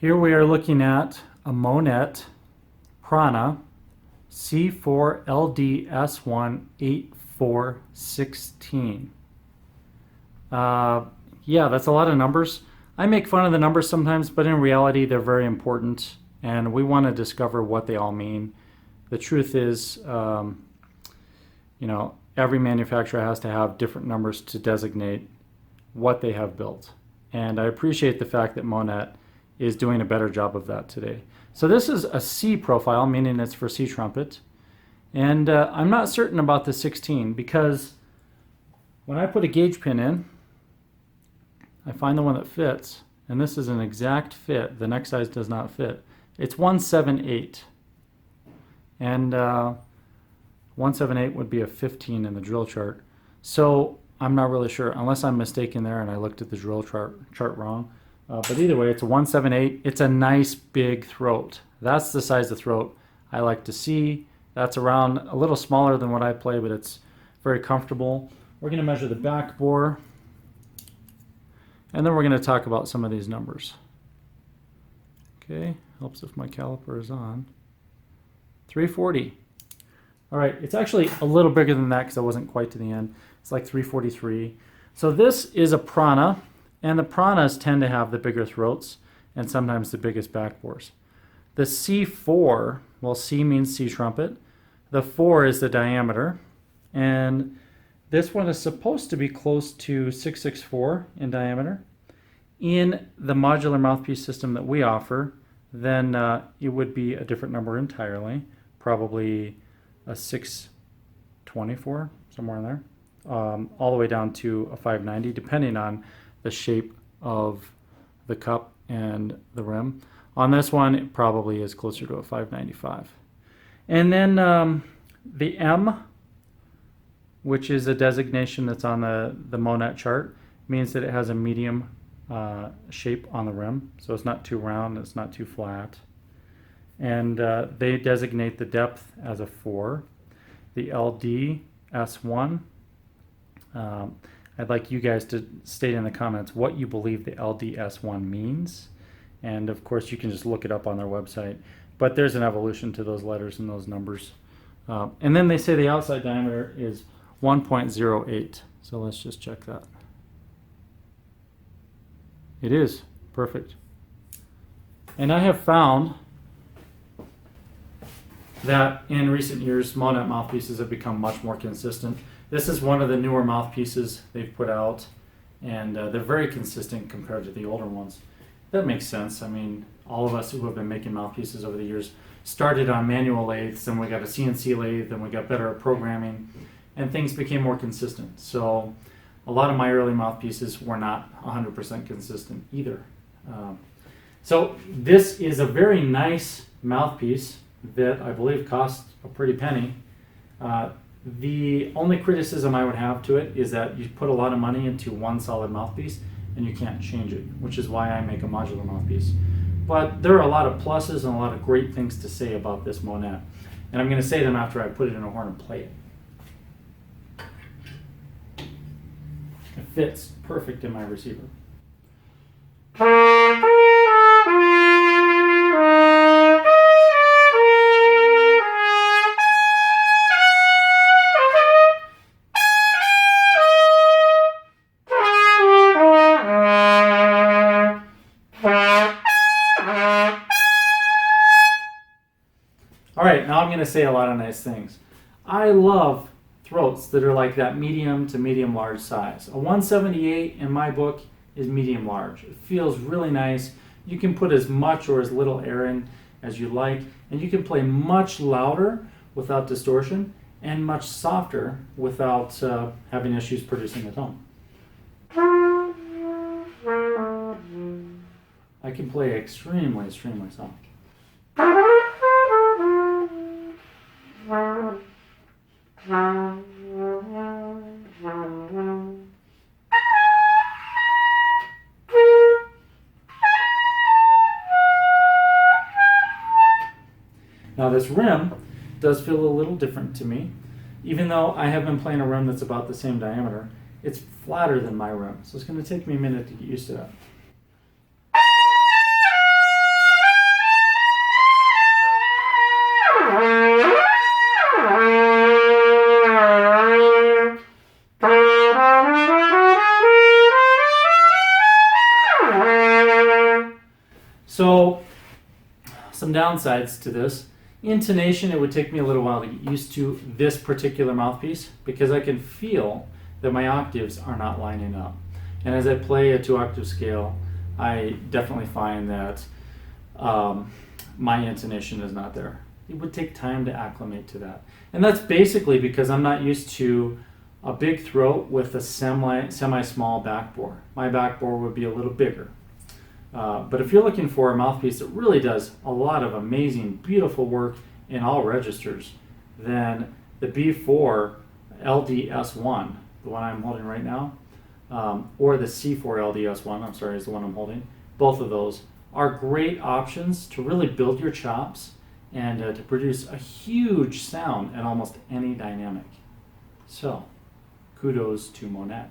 Here we are looking at a Monette Prana C4LDS11 yeah, that's a lot of numbers. I make fun of the numbers sometimes, but in reality they're very important and we want to discover what they all mean. The truth is, you know, every manufacturer has to have different numbers to designate what they have built. And I appreciate the fact that Monette is doing a better job of that today. So this is a C profile, meaning it's for C trumpet. And I'm not certain about the 16 because when I put a gauge pin in, I find the one that fits, and this is an exact fit. The next size does not fit. It's 178. And 178 would be a 15 in the drill chart. So I'm not really sure, unless I'm mistaken there and I looked at the drill chart wrong. But either way, it's a 178. It's a nice big throat. That's the size of throat I like to see. That's around a little smaller than what I play, but it's very comfortable. We're going to measure the back bore, and then we're going to talk about some of these numbers. Okay, helps if my caliper is on. 340. All right, it's actually a little bigger than that because I wasn't quite to the end. It's like 343. So this is a Prana, and the Pranas tend to have the bigger throats and sometimes the biggest back bores. The C4, well, C means C trumpet. The 4 is the diameter, and this one is supposed to be close to 664 in diameter. In the modular mouthpiece system that we offer, then it would be a different number entirely, probably a 624, somewhere in there, all the way down to a 590, depending on the shape of the cup and the rim. On this one, it probably is closer to a 595. And then the M, which is a designation that's on the Monette chart, means that it has a medium shape on the rim. So it's not too round, it's not too flat. And they designate the depth as a 4. The LDS1, I'd like you guys to state in the comments what you believe the LDS1 means. And of course you can just look it up on their website. But there's an evolution to those letters and those numbers. And then they say the outside diameter is 1.08. So let's just check that. It is perfect. And I have found that in recent years, Monette mouthpieces have become much more consistent. This is one of the newer mouthpieces they've put out, and they're very consistent compared to the older ones. That makes sense. I mean, all of us who have been making mouthpieces over the years started on manual lathes, then we got a CNC lathe, then we got better at programming, and things became more consistent. So a lot of my early mouthpieces were not 100% consistent either. So this is a very nice mouthpiece that I believe costs a pretty penny. The only criticism I would have to it is that you put a lot of money into one solid mouthpiece and you can't change it, which is why I make a modular mouthpiece. But there are a lot of pluses and a lot of great things to say about this Monette. And I'm going to say them after I put it in a horn and play it. It fits perfect in my receiver. All right, now I'm going to say a lot of nice things. I love throats that are like that medium to medium large size. A 178 in my book is medium large. It feels really nice. You can put as much or as little air in as you like, and you can play much louder without distortion and much softer without having issues producing the tone. I can play extremely, extremely soft. Now this rim does feel a little different to me. Even though I have been playing a rim that's about the same diameter, it's flatter than my rim. So it's going to take me a minute to get used to that. downsides to this. Intonation, it would take me a little while to get used to this particular mouthpiece because I can feel that my octaves are not lining up. And as I play a 2-octave scale, I definitely find that my intonation is not there. It would take time to acclimate to that. And that's basically because I'm not used to a big throat with a semi-small backbore. My backbore would be a little bigger. But if you're looking for a mouthpiece that really does a lot of amazing, beautiful work in all registers, then the B4LDS1, the one I'm holding right now, or the C4LDS1, I'm sorry, is the one I'm holding, both of those are great options to really build your chops and to produce a huge sound at almost any dynamic. So, kudos to Monette.